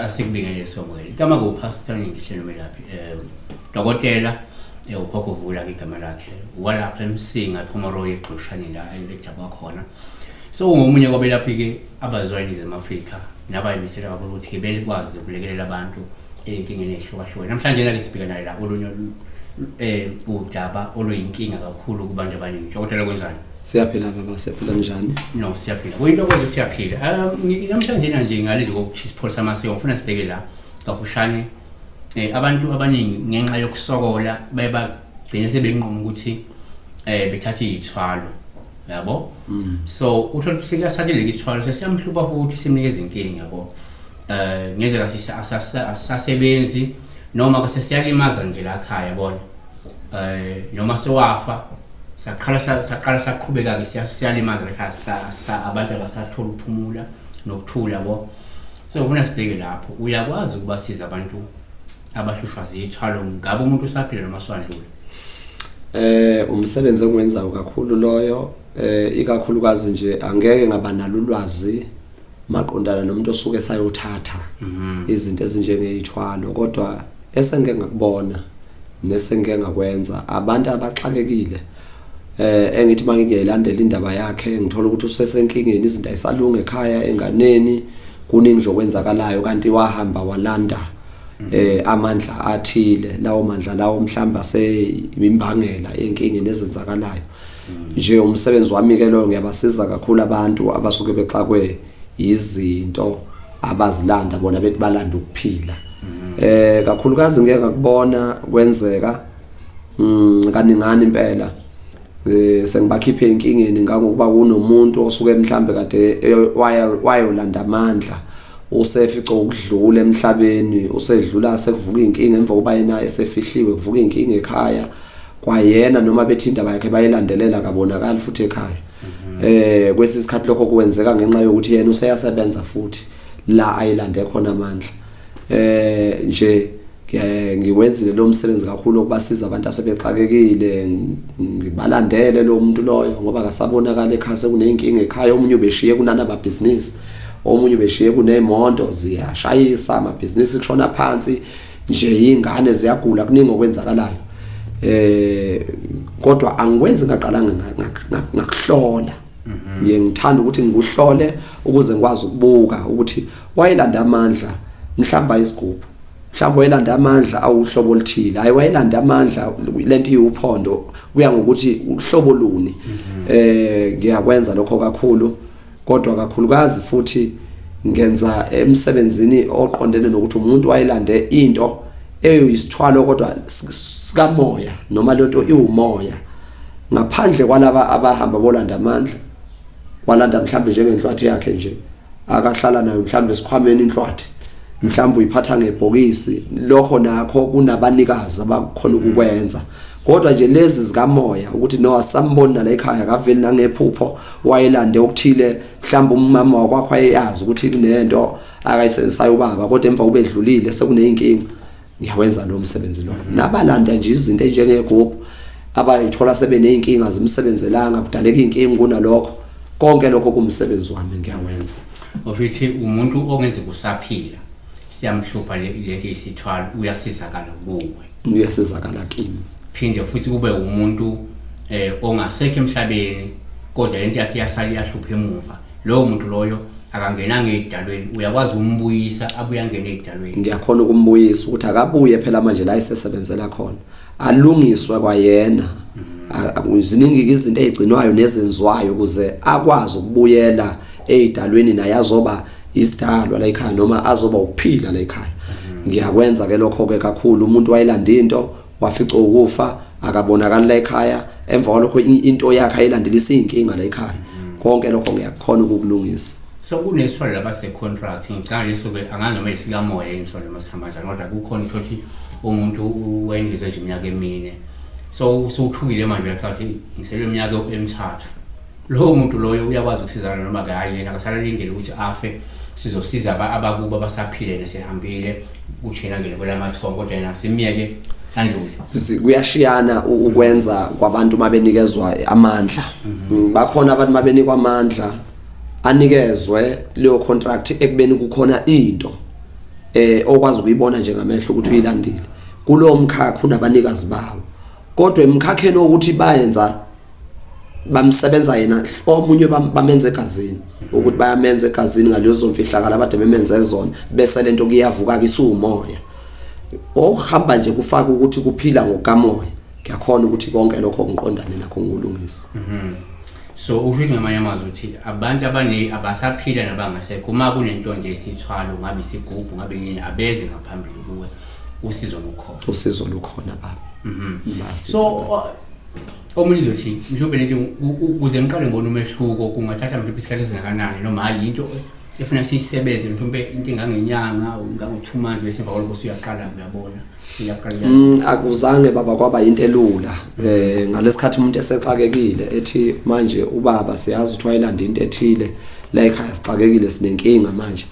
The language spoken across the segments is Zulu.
Asikubingelele somwele. Igama kuPastor Ngihlelo Melaphi. Dokotela ukhokho Vula igama lakhe. Walapha eMsinga ePhomoroyi eGqoshani la eJaba khona. So ngomunye kwabelaphi ke abazwayini zemaAfrika nabayimisela kakhulu ukuthi belikwazi ukulekelela abantu enkingeni ehlukahlukene. Namhlanje ke sibheka naye la olunye udaba oluyinkinga kakhulu kubantu abaningi. Dokotela kwenzani? Siyaphila baba, siyaphila njani? No, siyaphila. Kuyinto okwazi ukuthi siyaphila. Namhlanje nje ngale ngokuthi sipholisa amasiko ngifuna sibheke la kafushane abantu abaningi ngenxa yokusokola bayabagcina sebenqoma ukuthi bethathe izithwalo. Yabo? So uthola ukuthi siyasatheleka isithwalo sesiyamhlupa futhi simnikeza inkingi yabo. Ngezela asasebenzi noma ke sesiyalimaza nje la ekhaya yabona. Noma sewafa saqala saqhubeka ke siyalimaza la abantu abasathola ukuphumula nokuthula yabo. So ngifuna sibheke lapho uyakwazi ukubasiza abantu abahlushwa zithwalo ngabe umuntu usaphila noma swandlule. Umsebenzi engwenzayo kakhulu loyo ikakhulukazi nje angeke ngaba nalo ulwazi maqondana nomuntu osuke sayothatha izinto ezinjengezithwalo kodwa esengeke ngakubona nesengeke ngakwenza abantu abaxakekile engithi mangiyilandela indaba yakhe ngithola ukuthi usesenkingeni izinto ayisalunga ekhaya enganeni kuningi nje okwenzakalayo kanti wahamba walanda amandla athile lawo mandla lawo mhlamba seyimbangela enkingeni ezenzakalayo nje umsebenzi wami ke lo ngiyabasiza kakhulu abantu abasuke bexakwe izinto abazilanda bona bethi balanda ukuphila kakhulukazi ngeke ngakubona kwenzeka kaningana impela sengibakhiphe inkingeni ngokuba kunomuntu osuke mhlambe kade wayolanda amandla usefica ukudlula emhlabeni usedlula sekuvuka inkinga emva kokuba yena esefihliwe kuvuka inkinga ekhaya kwayena noma bethi indaba yakhe bayilandelela kabonakala futhi ekhaya kwesisikhathi lokho kuwenzeka ngenxa yokuthi yena useyasebenza futhi la ayilande khona amandla nje ngiwenzile lo msebenzi kakhulu ukubasiza abantu asebexakekile ngibalandele lo muntu loyo ngoba akasabonakala ekhaya sekuneyinkinga ekhaya omunye ubeshiye kunana amabhizinisi omunye ubeshiye kunemonto ziyashayisa amabhizinisi kushona phansi nje ingane ziyagula kuningi okwenzakalayo kodwa angikwenzi ngaqalanga ngakuhlola ngiyengithanda ukuthi ngikuhlole ukuze ngikwazi ukubuka ukuthi wayelanda amandla mhlamba isigubhu mhlawumbe wayelanda amandla awuhlobo oluthile hayi wayelanda amandla lento iyuphondo kuya ngokuthi uhlobo luni ngiyakwenza lokho kakhulu kodwa kakhulukazi futhi ngenza emsebenzini oqondene nokuthi umuntu wayelande into eyisithwalo kodwa sikamoya noma lento iwumoya ngaphandle kwalaba abahamba bolanda amandla walanda mhlambe njengenhlwathi yakhe nje akahlala nayo mhlambe esikhwameni inhlwathi mhlambe uyiphatha ngebhokisi lokho nakho kunabanikazi abakhona ukukwenza kodwa nje lezi zikamoya ukuthi no asambona la ekhaya kaveli nangephupho wayelande okuthile mhlambe umama wakwakho ayazi ukuthi kunento akayisensayo ubaba kodwa emva ubedlulile sekuneyinkinga ngiyawenza lo msebenzi lo nabalanda nje izinto enjengegroup abayithola sebeneyinkinga zimsebenzelanga kudaleka inkinga kunalokho konke lokho kumsebenzi wami ngiyawenza ofithi umuntu ongenze kusaphila siyamhlupha lento isithwalo uyasizakala kuwe uyasizakala kimi phinde futhi kube umuntu ongasekho emhlabeni kodwa lento yakhe yasali yahlupha emuva lo muntu loyo akangenanga edalweni uyakwazi umbuyisa abuya ngene edalweni ngiyakhona ukumbuyisa ukuthi akabuye phela manje la isesebenzela khona alungiswe kwayena ziningi izinto ezigcinwayo nezenziwayo ukuze akwazi ukubuyela edalweni naye azoba isidalwa la ekhaya noma azoba ukuphila la ekhaya ngiyakwenza ke lokho ke kakhulu umuntu wayelanda into wafica ukufa akabonakala la ekhaya emva kwalokho into yakhe ayilandelisa inkinga la ekhaya konke lokho ngiyakhona ukukulungisa so kunesithwalo labase contract ngicanga leso ke anganoma isikamoya insolo masihamba njalo kodwa kukhona ukuthi umuntu wendeze nje iminyaka emine so usuthukile manje uyathatha ngisele iminyaka emithathu lo muntu loyo uyakwazi ukusizana noma kayi yena akasalindele ukuthi afe sizosiza abakuba basaphile nesihambile uthena ngene kwelamathongo kodwa yena simiyeke andlule kuyashiyana ukwenza kwabantu mabenikezwa amandla bakhona abantu mabenikwa amandla anikezwe leyo contract ekubeni kukhona into okwazi ukuyibona njengamehlo ukuthi uyilandile kulo mkhakha unabanikazi bawo kodwa emkhakheni ukuthi bayenza bamsebenza yena omunye bamenze egazini ukuthi bayamenza egazini ngalezo mfihlakala abade bemenze zona bese lento kuyavuka kisumoya ohamba nje kufaka ukuthi kuphila ngokamoya ngiyakhona ukuthi konke lokho kunqondane nakho ngulungisa so ufike ngamanye amazwi uthi abantu abasaphila nabangasekho uma kunento nje isithwalo ngabe isigubhu ngabe yini abeze ngaphambili kuwe usizo lukhona baba so omunye uzothi mhlawumbe nje ukuze ngiqale ngibone umehluko kungathatha mhlawumbe isikhathi esingakanani noma hayi into efuna sisebenze mhlawumbe into engangenyanga ngango2 months bese emva kwalokho usuyaqala uyabona uyaqala akuzange baba kwaba into elula ngalesikhathi umuntu esexakekile ethi manje ubaba siyazi ukuthi wayelanda into ethile la ekhaya sixakekile sinenkinga manje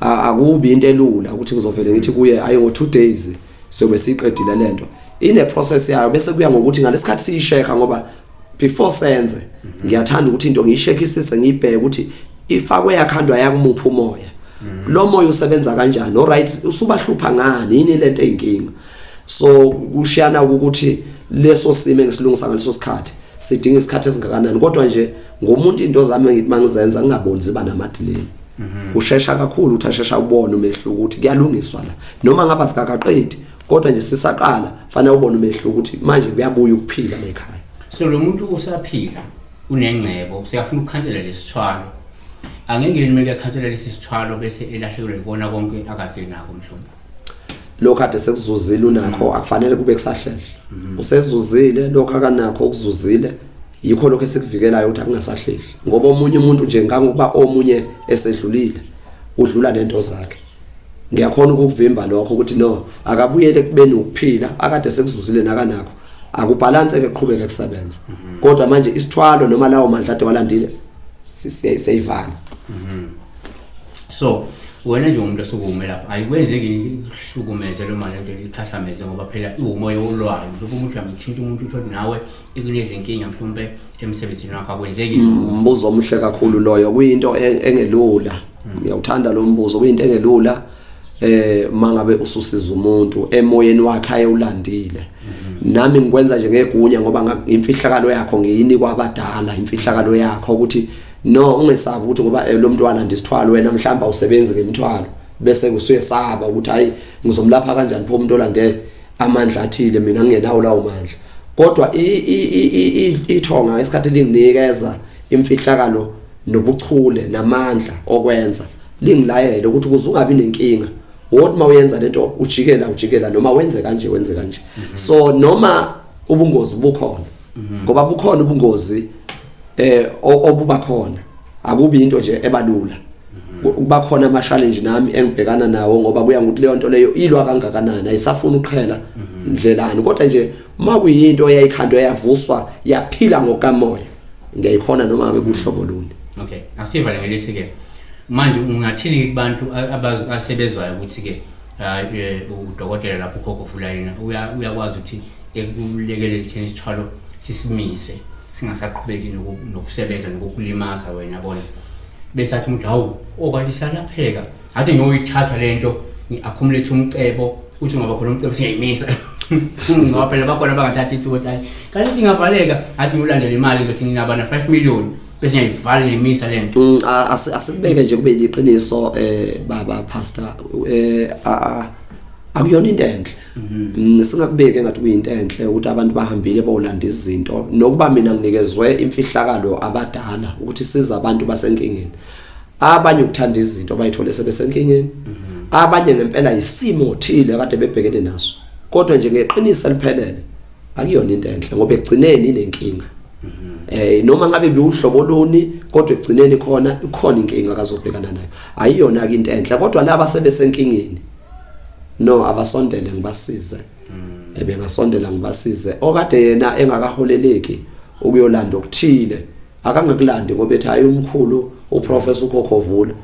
akubi into elula ukuthi kuzovele ngithi kuye ayo 2 days sobe siqedile lento ine process yayo bese kuya ngokuthi ngalesikhathi siyisheka ngoba before senze ngiyathanda ukuthi into ngiyishekisise ngibheke ukuthi ifakwe yakhandwa yakumupha umoya lo moya usebenza kanjani alright usubahlupha ngani yini lento eyinkinga so kushiyana ukuthi leso simo engisilungisa ngaleso sikhathi sidinga isikhathi esingakanani kodwa nje ngomuntu into zami ngithi mangizenza ngingaboni ziba namadelay kushesha kakhulu uthi ashesha ubone umehluko ukuthi kuyalungiswa la noma ngaba sikakaqedi kodwa nje sisaqala fanele ubone umehluko ukuthi manje kuyabuya ukuphila ekhaya so lo muntu usaphila unengcebo siyafuna ukukhansela lesithwalo angeke nimeke ukukhansela lesithwalo bese elahlekelwe ikona konke akade nako mhlawumbe lokho kade sekuzuzile unakho akufanele kube kusahlehla usezuzile lokho akanakho ukuzuzile yikho lokho esikuvikelayo ukuthi akungasahlehli ngoba omunye umuntu nje ngangokuba omunye esedlulile udlula lento zakhe ngiyakhona ukuvimba lokho ukuthi no akabuyele kubeni ukuphila akade sekuzuzile nakanakho akubalance ke qhubeke kusebenza kodwa manje isithwalo noma lawo mandla ade walandile siyayivala so wena nje umuntu osukume lapha ayikwenzeki ihlukumeze lo mali nje ikhahlameze ngoba phela iumoya olwayo lokho umuntu amthinta umuntu uthi nawe ikunezinkinga mhlawumbe emsebenzini wakho akwenzeki umbuzo omhle kakhulu loyo kuyinto engelula ngiyawuthanda lo mbuzo kuyinto engelula mangabe ususiza umuntu emoyeni wakhe ayewulandile nami ngikwenza nje ngegunya ngoba imfihlakalo yakho ngiyini kwabadala imfihlakalo yakho ukuthi no ungesabi ukuthi ngoba lo muntu walanda isithwalo wena mhlamba usebenze ngemthwalo bese kusuyesaba ukuthi hayi ngizomlapha kanjani pho umuntu olande amandla athile mina ngingenawo lawo mandla kodwa ithonga isikhathi linginikeza imfihlakalo nobuchule namandla okwenza lingilayele ukuthi kuzungabi nenkinga wothi mawuyenza lento ujikela noma wenze kanje so noma ubungozi bukhona ngoba bukhona ubungozi obuba khona akubi into nje ebalula kuba khona ama challenge nami engibhekana nawo ngoba kuya ngokuthi leyo nto leyo ilwa kangakanani ayisafuna uqhela ndlelani kodwa nje makuyinto eyayikhandwe yavuswa yaphila ngokamoya ngiyayikhona noma ngabe kuhlobo luni okay asiva ngelithi ke manje ungathini kubantu abasebezwayo ukuthi ke udokotela lapho ukhokho Fulayina uyakwazi ukuthi ekulekele isithwalo sisimise singasaqhubeki nokusebenza nokulimaza wena yabona bese athi umuntu hawu okwalisalapheka athi ngiyoyithatha lento ngiaccumulate umcebo uthi ngoba khona umcebo siyayimisa ngoba phela bakhona bangathathi ukuthi hayi kanti ingavaleka athi ulandele imali ukuthi ngingaba na 5 million bese ngiyayivala ngemisa lento asikubeke nje kube liqiniso baba pastor akuyona into enhle singakubeke ngathi kuyinto enhle ukuthi abantu bahambile bawulanda izinto nokuba mina nginikezwe imfihlakalo abadala ukuthi siza abantu basenkingeni abanye ukuthanda izinto bayithole sebesenkingeni abanye ngempela isimo thile kade bebhekene naso kodwa nje ngeqiniso eliphelele akuyona into enhle ngoba egcineni inenkinga noma ngabe biuhlobo luni kodwa egcineni ikhona inkinga akazobhekana nayo ayiyona ke into enhle kodwa laba sebesenkingeni no abasondele ngibasize ebengasondela ngibasize okade yena engakaholeleki ukuyolanda okuthile akangakulandi ngoba ethi hayi umkhulu uprofessor uKhokhovula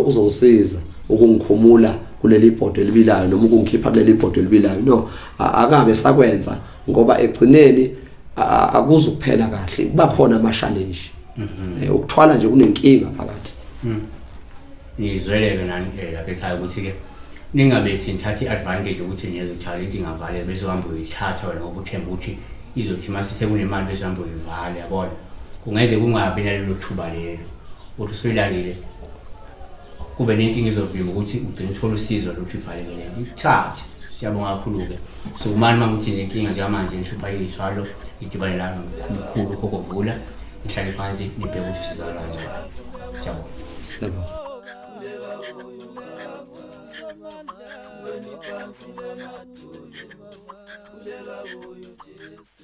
uzongisiza ukungikhumula kuleli bhodo elibilayo noma ukungikhipha kuleli bhodo elibilayo. No, akabe sakwenza ngoba egcineni akuzukuphela kahle, kuba khona ama challenge. Ukuthwala nje kunenkinga phakathi. Nizweleke nani lapha ekhaya ukuthi ke ningabe sithatha iadvantage ukuthi niyezothatha inkinga vale bese uhamba uyithatha wena ngoba uthemba ukuthi izothi mase sekunemali bese uhamba uyivale, yabona. Kungenze kungabi nalelo thuba lelo. Uthi usuyilalile kube nenkinga izovimba ukuthi ugcine uthola usizo lokuthi ivalekele. Ithathe. Siyabonga kakhulu ke. So manje mangithi nenkinga njengamanje nishopha izithwalo idibane la nomkhulu kokuvula. Nihlale phansi nibheke ukuthi usizakala kanjani. Siyabonga. Siyabonga. Kulega uyu Jesu